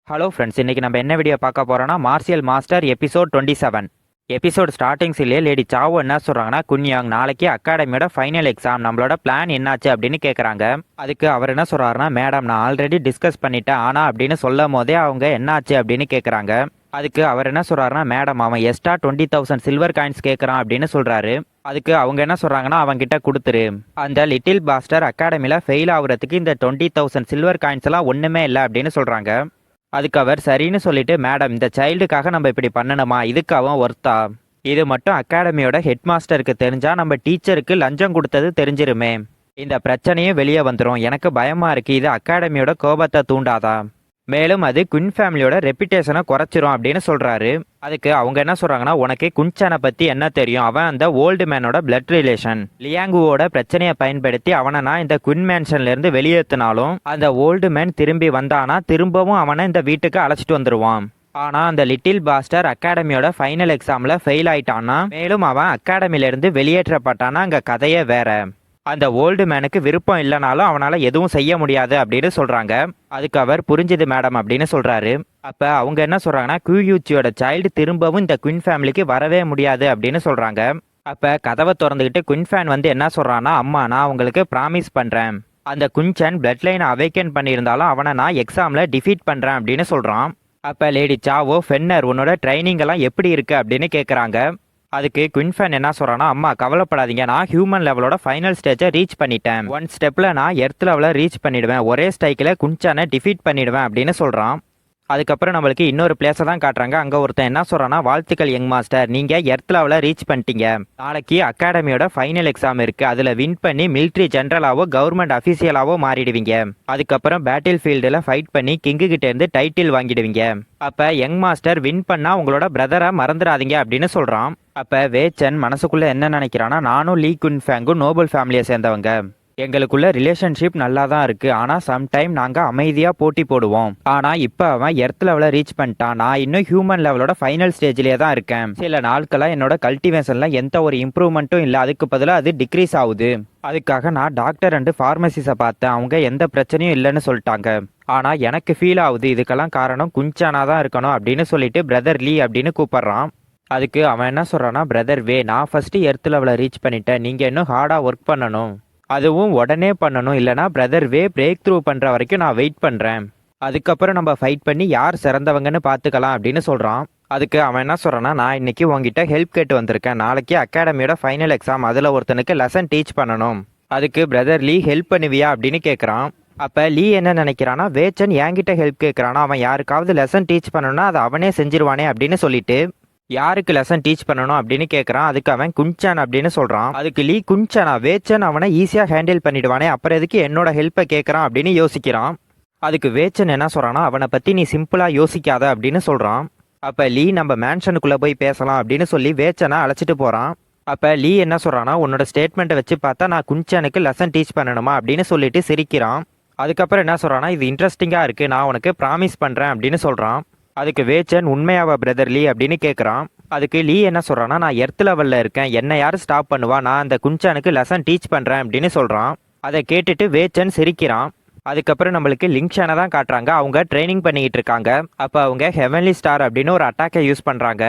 Hello friends, இன்றைக்கி நம்ம என்ன வீடியோ பார்க்க போகிறோன்னா மார்ஷியல் மாஸ்டர் எபிசோட் 27. எபிசோட் ஸ்டார்டிங்ஸ்லேயே லேடி சாவோ என்ன சொல்கிறாங்கன்னா, குன்யாங் நாளைக்கு அகாடமியோட ஃபைனல் எக்ஸாம், நம்மளோட பிளான் என்னாச்சு அப்படின்னு கேட்குறாங்க. அதுக்கு அவர் என்ன சொல்கிறாருன்னா, மேடம் நான் ஆல்ரெடி டிஸ்கஸ் பண்ணிட்டேன் ஆனால் அப்படின்னு சொல்லும் போதே அவங்க என்னாச்சு அப்படின்னு கேட்குறாங்க. அதுக்கு அவர் என்ன சொல்கிறாருன்னா, மேடம் அவன் எக்ஸ்ட்ரா 20,000 சில்வர் காயின்ஸ் கேட்குறான் அப்படின்னு சொல்கிறாரு. அதுக்கு அவங்க என்ன சொல்கிறாங்கன்னா, அவங்ககிட்ட கொடுத்துரு, அந்த லிட்டில் பாஸ்டர் அகாடமியில் ஃபெயில் ஆகுறதுக்கு இந்த 20,000 சில்வர் காயின்ஸ் எல்லாம் ஒன்றுமே இல்லை அப்படின்னு சொல்கிறாங்க. அதுக்கு அவர் சரின்னு சொல்லிட்டு, மேடம் இந்த சைல்டுக்காக நம்ம இப்படி பண்ணணுமா, இதுக்கு அவன் ஒர்த்தா, இது மட்டும் அகாடமியோட ஹெட் மாஸ்டருக்கு தெரிஞ்சா நம்ம டீச்சருக்கு லஞ்சம் கொடுத்தது தெரிஞ்சிருமே, இந்த பிரச்சனையும் வெளியே வந்துடும், எனக்கு பயமா இருக்கு, இது அகாடமியோட கோபத்தை தூண்டாதா, மேலும் அது குன் ஃபேமிலியோட ரெப்புடேஷனை குறைச்சிரும் அப்படின்னு சொல்றாரு. அதுக்கு அவங்க என்ன சொல்றாங்கன்னா, உனக்கு குன்சானை பத்தி என்ன தெரியும், அவன் அந்த ஓல்டு மேனோட பிளட் ரிலேஷன், லியாங்குவோட பிரச்சனையை பயன்படுத்தி அவனை நான் இந்த குன் மேன்ஷன்ல இருந்து வெளியேற்றினாலும் அந்த ஓல்டு மேன் திரும்பி வந்தானா திரும்பவும் அவனை இந்த வீட்டுக்கு அழைச்சிட்டு வந்துருவான். ஆனா அந்த லிட்டில் பாஸ்டர் அகாடமியோட ஃபைனல் எக்ஸாம்ல ஃபெயில் ஆயிட்டான்னா, மேலும் அவன் அகாடமில இருந்து வெளியேற்றப்பட்டானா அங்க கதையே வேற, அந்த ஓல்டு மேனுக்கு விருப்பம் இல்லைனாலும் அவனால் எதுவும் செய்ய முடியாது அப்படின்னு சொல்கிறாங்க. அதுக்கு அவர் புரிஞ்சுது மேடம் அப்படின்னு சொல்கிறாரு. அப்போ அவங்க என்ன சொல்கிறாங்கன்னா, கியூயூச்சியோட சைல்டு திரும்பவும் இந்த குயின் ஃபேமிலிக்கு வரவே முடியாது அப்படின்னு சொல்கிறாங்க. அப்போ கதவை திறந்துக்கிட்டு குயின் ஃபேன் வந்து என்ன சொல்கிறான்னா, அம்மா நான் உங்களுக்கு ப்ராமிஸ் பண்ணுறேன், அந்த குன்சன் பிளட் லைனை அவேக்கன் பண்ணியிருந்தாலும் அவனை நான் எக்ஸாமில் டிஃபீட் பண்ணுறேன் அப்படின்னு சொல்கிறான். அப்போ லேடி சாவோ, ஃபென்னர் உன்னோட ட்ரைனிங் எல்லாம் எப்படி இருக்குது அப்படின்னு கேட்குறாங்க. அதுக்கு குயின் ஃபேன் என்ன சொல்கிறான்னா, அம்மா கவலைப்படாதீங்க, நான் ஹியூமன் லெவலோட ஃபைனல் ஸ்டேஜை ரீச் பண்ணிட்டேன், ஒன் ஸ்டெப்பில் நான் எர்த் லெவலில் ரீச் பண்ணிவிடுவேன், ஒரே ஸ்டைக்கில் குன்சானை டிஃபீட் பண்ணிவிடுவேன் அப்படின்னு சொல்கிறான். அதுக்கப்புறம் நம்மளுக்கு இன்னொரு பிளேஸை தான் காட்டுறாங்க. அங்கே ஒருத்தன் என்ன சொல்கிறான்னா, வாழ்த்துக்கள் யங் மாஸ்டர், நீங்கள் எர்த் லெவலில் ரீச் பண்ணிட்டீங்க, நாளைக்கு அகாடமியோட ஃபைனல் எக்ஸாம் இருக்குது, அதில் வின் பண்ணி மிலிட்ரி ஜென்ரலாவோ கவர்மெண்ட் அஃபீஷியலாவோ மாறிடுவீங்க, அதுக்கப்புறம் பேட்டில் ஃபீல்டில் ஃபைட் பண்ணி கிங்கு கிட்ட இருந்து டைட்டில் வாங்கிடுவீங்க, அப்போ யங் மாஸ்டர் வின் பண்ணால் உங்களோட பிரதரை மறந்துடாதீங்க அப்படின்னு சொல்கிறான். அப்போ வேச்சன் மனசுக்குள்ளே என்ன நினைக்கிறான்னா, நானும் லீ குன் ஃபேங்கும் நோபல் ஃபேமிலியை சேர்ந்தவங்க, எங்களுக்குள்ள ரிலேஷன்ஷிப் நல்லா தான் இருக்கு, ஆனால் சம்டைம் நாங்கள் அமைதியாக போட்டி போடுவோம், ஆனால் இப்போ அவன் எர்த் லெவலில் ரீச் பண்ணிட்டான், நான் இன்னும் ஹியூமன் லெவலோட ஃபைனல் ஸ்டேஜ்லேயே தான் இருக்கேன், சில நாட்களாக என்னோட கல்டிவேஷன்ல எந்த ஒரு இம்ப்ரூவ்மெண்ட்டும் இல்லை, அதுக்கு பதிலாக அது டிக்ரீஸ் ஆகுது, அதுக்காக நான் டாக்டர் அண்டு ஃபார்மசிஸை பார்த்தேன், அவங்க எந்த பிரச்சனையும் இல்லைன்னு சொல்லிட்டாங்க, ஆனால் எனக்கு ஃபீல் ஆகுது இதுக்கெல்லாம் காரணம் குன்சானா தான் இருக்கணும் அப்படின்னு சொல்லிட்டு பிரதர் லீ அப்படின்னு கூப்பிட்றான். அதுக்கு அவன் என்ன சொல்கிறான்னா, பிரதர் வே, நான் ஃபஸ்ட்டு எர்த் லெவலில் ரீச் பண்ணிட்டேன், நீங்கள் இன்னும் ஹார்டாக ஒர்க் பண்ணணும், அதுவும் உடனே பண்ணணும், இல்லைனா பிரதர் வே பிரேக் த்ரூ பண்ணுற வரைக்கும் நான் வெயிட் பண்ணுறேன், அதுக்கப்புறம் நம்ம ஃபைட் பண்ணி யார் சிறந்தவங்கன்னு பார்த்துக்கலாம் அப்படின்னு சொல்கிறான். அதுக்கு அவன் என்ன சொல்கிறான்னா, நான் இன்னைக்கு உங்ககிட்ட ஹெல்ப் கேட்டு வந்திருக்கேன், நாளைக்கு அகாடமியோட ஃபைனல் எக்ஸாம், அதில் ஒருத்தனுக்கு லெசன் டீச் பண்ணணும், அதுக்கு பிரதர் லீ ஹெல்ப் பண்ணுவியா அப்படின்னு கேட்குறான். அப்போ லீ என்ன நினைக்கிறான்னா, வேச்சன் என்கிட்ட ஹெல்ப் கேட்குறானா, அவன் யாருக்காவது லெசன் டீச் பண்ணணும்னா அதை அவனே செஞ்சிருவானே அப்படின்னு சொல்லிட்டு யாருக்கு லெசன் டீச் பண்ணணும் அப்படின்னு கேட்குறான். அதுக்கு அவன் குன்சான் அப்படின்னு சொல்கிறான். அதுக்கு லீ குன்சானா, வேச்சன் அவனை ஈஸியாக ஹேண்டில் பண்ணிடுவானே, அப்புறம் எதுக்கு என்னோட ஹெல்ப்பை கேட்குறான் அப்படின்னு யோசிக்கிறான். அதுக்கு வேச்சன் என்ன சொல்கிறான்னா, அவனை பற்றி நீ சிம்பிளாக யோசிக்காத அப்படின்னு சொல்கிறான். அப்போ லீ நம்ம மேன்ஷனுக்குள்ளே போய் பேசலாம் அப்படின்னு சொல்லி வேச்சனை அழைச்சிட்டு போகிறான். அப்போ லீ என்ன சொல்கிறான்னா, உன்னோட ஸ்டேட்மெண்ட்டை வச்சு பார்த்தா நான் குன்சானுக்கு லெசன் டீச் பண்ணணுமா அப்படின்னு சொல்லிட்டு சிரிக்கிறான். அதுக்கப்புறம் என்ன சொல்கிறான்னா, இது இன்ட்ரெஸ்டிங்காக இருக்குது, நான் உனக்கு ப்ராமிஸ் பண்ணுறேன் அப்படின்னு சொல்கிறான். அதுக்கு வேச்சன் உண்மையாவா பிரதர் லீ அப்படின்னு கேட்குறான். அதுக்கு லீ என்ன சொல்கிறான்னா, நான் எர்த் லெவலில் இருக்கேன், என்னை யார் ஸ்டாப் பண்ணுவா, நான் அந்த குன்சானுக்கு லெசன் டீச் பண்ணுறேன் அப்படின்னு சொல்கிறான். அதை கேட்டுட்டு வேச்சன் சிரிக்கிறான். அதுக்கப்புறம் நம்மளுக்கு லிங்ஷானை தான் காட்டுறாங்க. அவங்க ட்ரைனிங் பண்ணிக்கிட்டு இருக்காங்க. அப்போ அவங்க ஹெவன்லி ஸ்டார் அப்படின்னு ஒரு அட்டாக்கை யூஸ் பண்ணுறாங்க.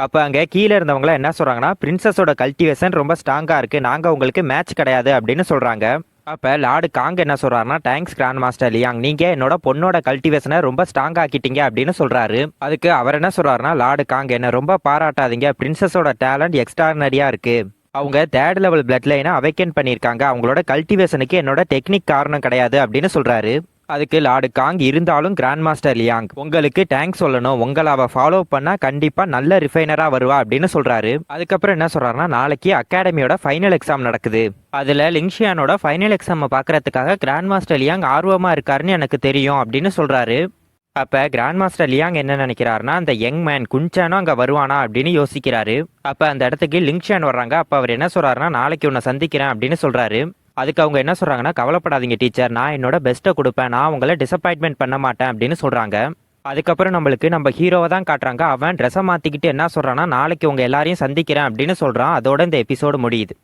அப்போ அங்கே கீழே இருந்தவங்களாம் என்ன சொல்கிறாங்கன்னா, பிரின்சஸோட கல்டிவேஷன் ரொம்ப ஸ்ட்ராங்காக இருக்குது, நாங்கள் உங்களுக்கு மேட்ச் கிடையாது அப்படின்னு சொல்கிறாங்க. அப்போ லார்டு காங் என்ன சொல்கிறாருன்னா, தேங்க்ஸ் கிராண்ட் மாஸ்டர் லியாங், நீங்கள் என்னோட பொண்ணோட கல்டிவேஷனை ரொம்ப ஸ்ட்ராங் ஆக்கிட்டீங்க அப்படின்னு சொல்கிறாரு. அதுக்கு அவர் என்ன சொல்கிறாருன்னா, லார்டு காங் என்ன ரொம்ப பாராட்டாதீங்க, பிரின்சஸோட டேலண்ட் எக்ஸ்ட்ரானரியாக இருக்குது, அவங்க 3rd லெவல் பிளட் லைனை அவேக்கன் பண்ணியிருக்காங்க, அவங்களோட கல்டிவேஷனுக்கு என்னோட டெக்னிக் காரணம் கிடையாது அப்படின்னு சொல்கிறாரு. அதுக்கு லார்டு காங், இருந்தாலும் கிராண்ட் மாஸ்டர் லியாங் உங்களுக்கு தேங்க்ஸ் சொல்லணும், உங்களை அவள் ஃபாலோ பண்ணால் கண்டிப்பாக நல்ல ரிஃபைனராக வருவா அப்படின்னு சொல்கிறாரு. அதுக்கப்புறம் என்ன சொல்கிறாருன்னா, நாளைக்கு அகாடமியோட ஃபைனல் எக்ஸாம் நடக்குது, அதில் லிங்ஷியானோட ஃபைனல் எக்ஸாமை பார்க்கறதுக்காக கிராண்ட் மாஸ்டர் லியாங் ஆர்வமாக இருக்காருன்னு எனக்கு தெரியும் அப்படின்னு சொல்கிறாரு. அப்போ கிராண்ட் மாஸ்டர் லியாங் என்ன நினைக்கிறாருன்னா, அந்த யங் மேன் குன்சானும் அங்கே வருவானா அப்படின்னு யோசிக்கிறாரு. அப்போ அந்த இடத்துக்கு லிங்ஷியான் வர்றாங்க. அப்போ அவர் என்ன சொல்கிறாருன்னா, நாளைக்கு உன்னை சந்திக்கிறேன் அப்படின்னு சொல்கிறாரு. அதுக்கு அவங்க என்ன சொல்கிறாங்கன்னா, கவலைப்படாதீங்க டீச்சர், நான் என்னோட பெஸ்ட்டை கொடுப்பேன், நான் உங்களை டிசப்பாயின்மெண்ட் பண்ண மாட்டேன் அப்படின்னு சொல்கிறாங்க. அதுக்கப்புறம் நம்மளுக்கு நம்ம ஹீரோவை தான் காட்டுறாங்க. அவன் ட்ரெஸ்ஸை மாற்றிக்கிட்டு என்ன சொல்கிறான்னா, நாளைக்கு உங்கள் எல்லாரையும் சந்திக்கிறேன் அப்படின்னு சொல்கிறான். அதோட இந்த எபிசோடு முடியுது.